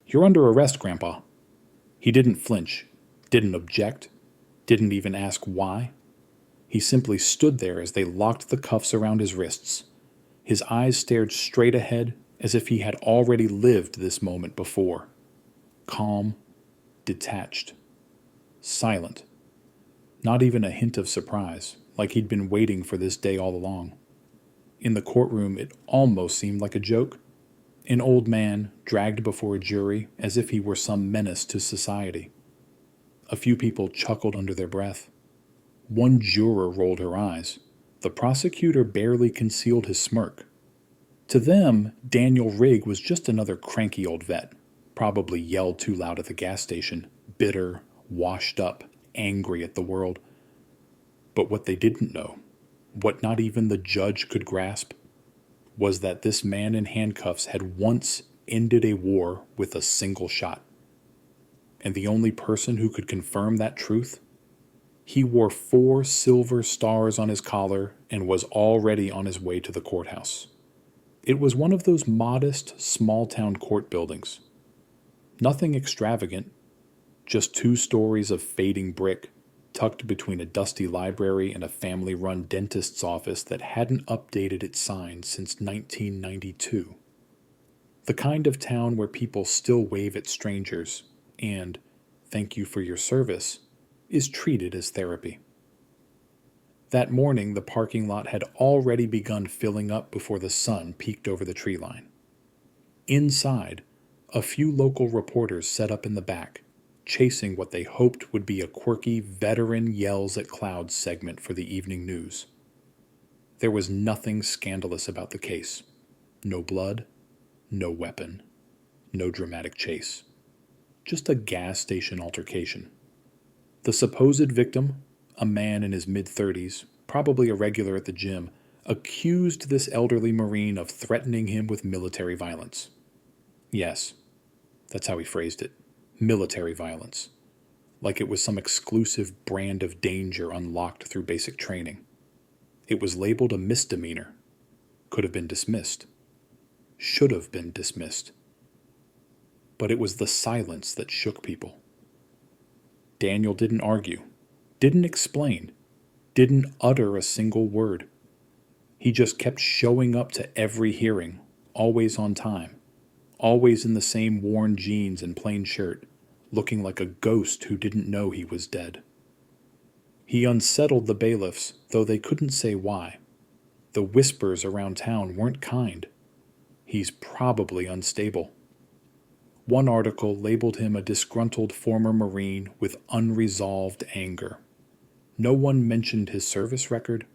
"You're under arrest, Grandpa." He didn't flinch, didn't object, didn't even ask why. He simply stood there as they locked the cuffs around his wrists. His eyes stared straight ahead as if he had already lived this moment before. Calm, detached, silent. Not even a hint of surprise, like he'd been waiting for this day all along. In the courtroom, it almost seemed like a joke. An old man dragged before a jury as if he were some menace to society. A few people chuckled under their breath. One juror rolled her eyes. The prosecutor barely concealed his smirk. To them, Daniel Rigg was just another cranky old vet, probably yelled too loud at the gas station, bitter, washed up, angry at the world. But what they didn't know, what not even the judge could grasp, was that this man in handcuffs had once ended a war with a single shot. And the only person who could confirm that truth? He wore 4 silver stars on his collar and was already on his way to the courthouse. It was one of those modest, small-town court buildings. Nothing extravagant, just 2 stories of fading brick, tucked between a dusty library and a family-run dentist's office that hadn't updated its signs since 1992. The kind of town where people still wave at strangers and, "Thank you for your service," is treated as therapy. That morning, the parking lot had already begun filling up before the sun peeked over the tree line. Inside, a few local reporters set up in the back, chasing what they hoped would be a quirky veteran yells at clouds segment for the evening news. There was nothing scandalous about the case. No blood, no weapon, no dramatic chase. Just a gas station altercation. The supposed victim, a man in his mid-30s, probably a regular at the gym, accused this elderly Marine of threatening him with military violence. Yes, that's how he phrased it. Military violence. Like it was some exclusive brand of danger unlocked through basic training. It was labeled a misdemeanor. Could have been dismissed. Should have been dismissed. But it was the silence that shook people. Daniel didn't argue, didn't explain, didn't utter a single word. He just kept showing up to every hearing, always on time, always in the same worn jeans and plain shirt, looking like a ghost who didn't know he was dead. He unsettled the bailiffs, though they couldn't say why. The whispers around town weren't kind. He's probably unstable. One article labeled him a disgruntled former Marine with unresolved anger. No one mentioned his service record.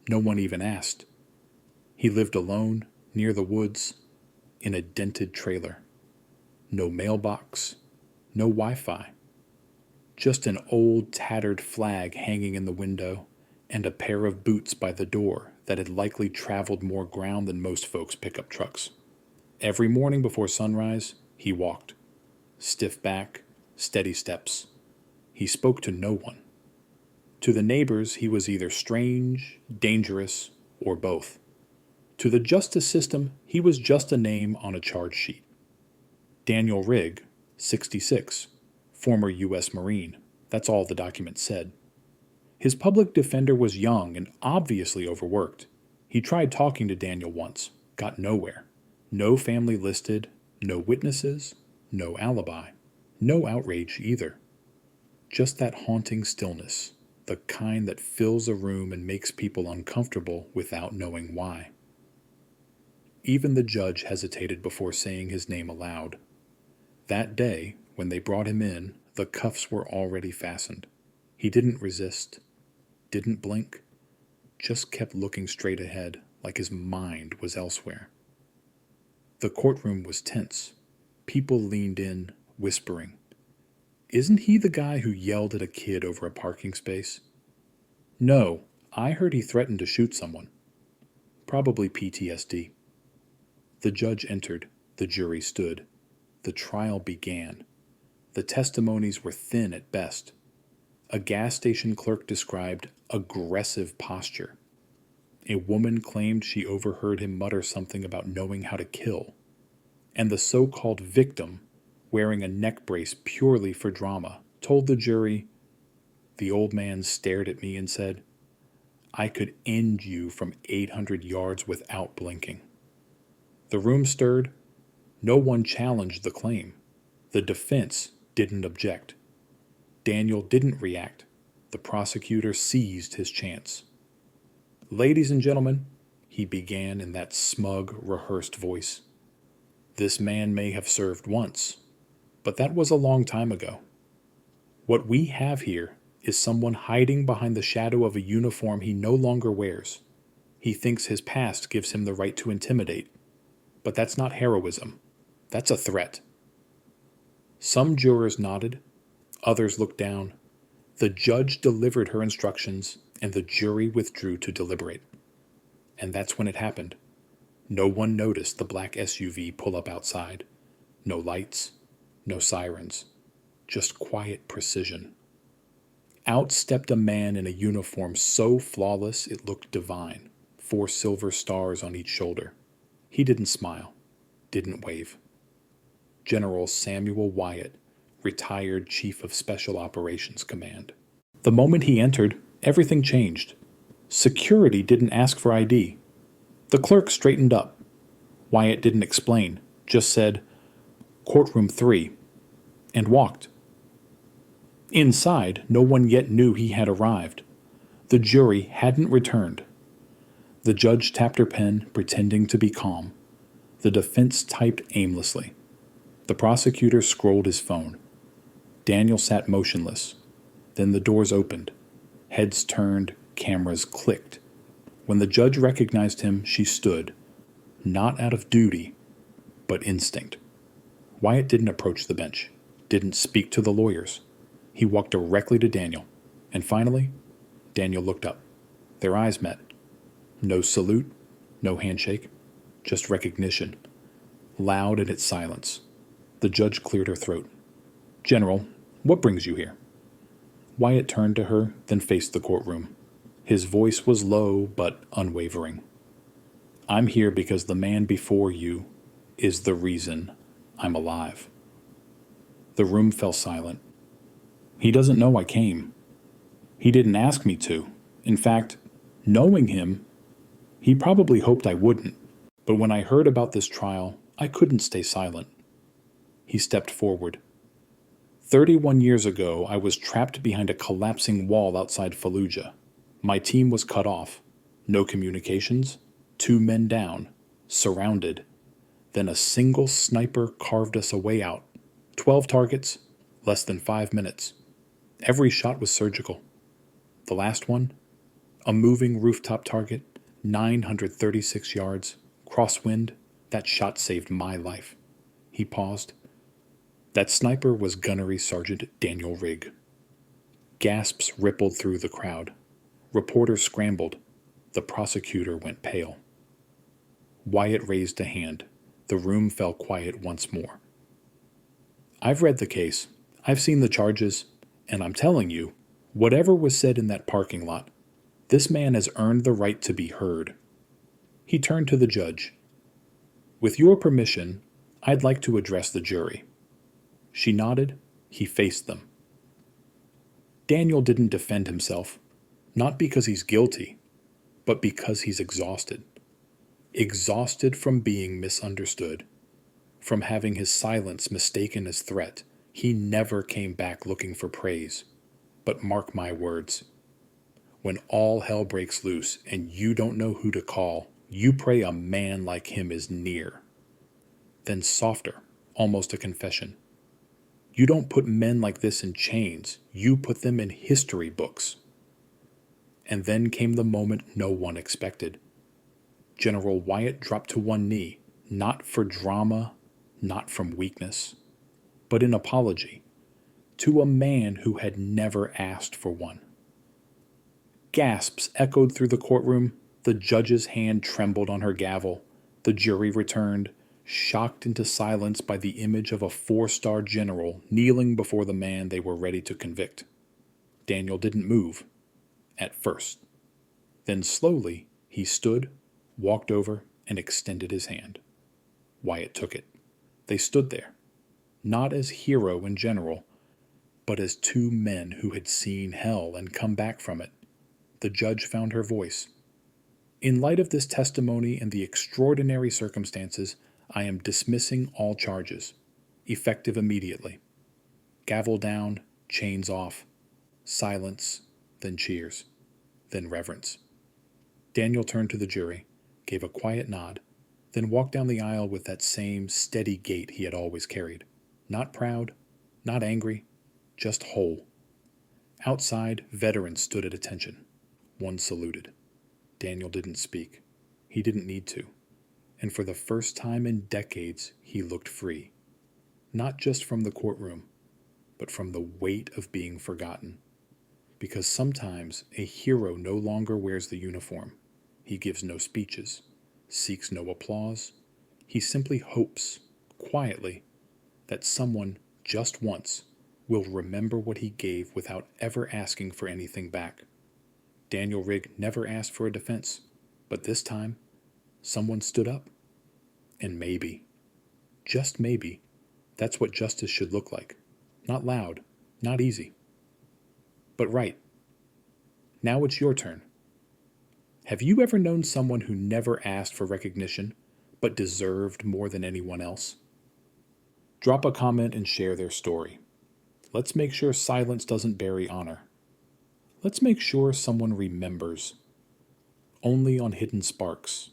No one even asked. He lived alone, near the woods, in a dented trailer. No mailbox, no Wi-Fi. Just an old tattered flag hanging in the window and a pair of boots by the door that had likely traveled more ground than most folks' pickup trucks. Every morning before sunrise, he walked. Stiff back, steady steps. He spoke to no one. To the neighbors, he was either strange, dangerous, or both. To the justice system, he was just a name on a charge sheet. Daniel Rigg, 66, former U.S. Marine. That's all the document said. His public defender was young and obviously overworked. He tried talking to Daniel once, got nowhere. No family listed, no witnesses, no alibi, no outrage either. Just that haunting stillness, the kind that fills a room and makes people uncomfortable without knowing why. Even the judge hesitated before saying his name aloud. That day, when they brought him in, the cuffs were already fastened. He didn't resist, didn't blink, just kept looking straight ahead like his mind was elsewhere. The courtroom was tense. People leaned in, whispering. "Isn't he the guy who yelled at a kid over a parking space?" "No, I heard he threatened to shoot someone." "Probably PTSD." The judge entered. The jury stood. The trial began. The testimonies were thin at best. A gas station clerk described aggressive posture. A woman claimed she overheard him mutter something about knowing how to kill. And the so-called victim wearing a neck brace purely for drama, told the jury. The old man stared at me and said, "I could end you from 800 yards without blinking." The room stirred. No one challenged the claim. The defense didn't object. Daniel didn't react. The prosecutor seized his chance. "Ladies and gentlemen," he began in that smug, rehearsed voice, "this man may have served once, but that was a long time ago. What we have here is someone hiding behind the shadow of a uniform he no longer wears. He thinks his past gives him the right to intimidate, but that's not heroism. That's a threat." Some jurors nodded, others looked down. The judge delivered her instructions, and the jury withdrew to deliberate. And that's when it happened. No one noticed the black SUV pull up outside. No lights, no sirens, just quiet precision. Out stepped a man in a uniform so flawless it looked divine, 4 silver stars on each shoulder. He didn't smile, didn't wave. General Samuel Wyatt, retired Chief of Special Operations Command. The moment he entered, everything changed. Security didn't ask for ID. The clerk straightened up. Wyatt didn't explain, just said, "Courtroom 3," and walked. Inside, no one yet knew he had arrived. The jury hadn't returned. The judge tapped her pen, pretending to be calm. The defense typed aimlessly. The prosecutor scrolled his phone. Daniel sat motionless. Then the doors opened. Heads turned, cameras clicked. When the judge recognized him, she stood, not out of duty, but instinct. Wyatt didn't approach the bench, didn't speak to the lawyers. He walked directly to Daniel, and finally, Daniel looked up. Their eyes met. No salute, no handshake, just recognition. Loud in its silence. The judge cleared her throat. "General, what brings you here?" Wyatt turned to her, then faced the courtroom. His voice was low but unwavering. "I'm here because the man before you is the reason I'm alive." The room fell silent. "He doesn't know I came. He didn't ask me to. In fact, knowing him, he probably hoped I wouldn't. But when I heard about this trial, I couldn't stay silent." He stepped forward. 31 years ago, I was trapped behind a collapsing wall outside Fallujah. My team was cut off. No communications. 2 men down. Surrounded. Then a single sniper carved us a way out. 12 targets. Less than 5 minutes. Every shot was surgical. The last one? A moving rooftop target. 936 yards. Crosswind. That shot saved my life. He paused. That sniper was Gunnery Sergeant Daniel Rigg. Gasps rippled through the crowd. Reporters scrambled. The prosecutor went pale. Wyatt raised a hand. The room fell quiet once more. "I've read the case. I've seen the charges. And I'm telling you, whatever was said in that parking lot, this man has earned the right to be heard." He turned to the judge. "With your permission, I'd like to address the jury." She nodded. He faced them. Daniel didn't defend himself, not because he's guilty, but because he's exhausted. Exhausted from being misunderstood, from having his silence mistaken as threat. He never came back looking for praise. But mark my words. When all hell breaks loose and you don't know who to call, you pray a man like him is near. Then softer, almost a confession. You don't put men like this in chains. You put them in history books. And then came the moment no one expected. General Wyatt dropped to one knee, not for drama, not from weakness, but in apology, to a man who had never asked for one. Gasps echoed through the courtroom. The judge's hand trembled on her gavel. The jury returned, shocked into silence by the image of a 4-star general kneeling before the man they were ready to convict. Daniel didn't move, at first. Then slowly, he stood, walked over, and extended his hand. Wyatt took it. They stood there. not as hero in general, but as two men who had seen hell and come back from it. The judge found her voice. In light of this testimony and the extraordinary circumstances, I am dismissing all charges, effective immediately. Gavel down, chains off, silence, then cheers, then reverence. Daniel turned to the jury, gave a quiet nod, then walked down the aisle with that same steady gait he had always carried. Not proud, not angry, just whole. Outside, veterans stood at attention. One saluted. Daniel didn't speak. He didn't need to. And for the first time in decades, he looked free. Not just from the courtroom, but from the weight of being forgotten. Because sometimes a hero no longer wears the uniform. He gives no speeches, seeks no applause. He simply hopes, quietly, that someone, just once, will remember what he gave without ever asking for anything back. Daniel Rigg never asked for a defense, but this time, someone stood up. And maybe, just maybe, that's what justice should look like. Not loud, not easy, but right. Now it's your turn. Have you ever known someone who never asked for recognition, but deserved more than anyone else? Drop a comment and share their story. Let's make sure silence doesn't bury honor. Let's make sure someone remembers. Only on Hidden Sparks.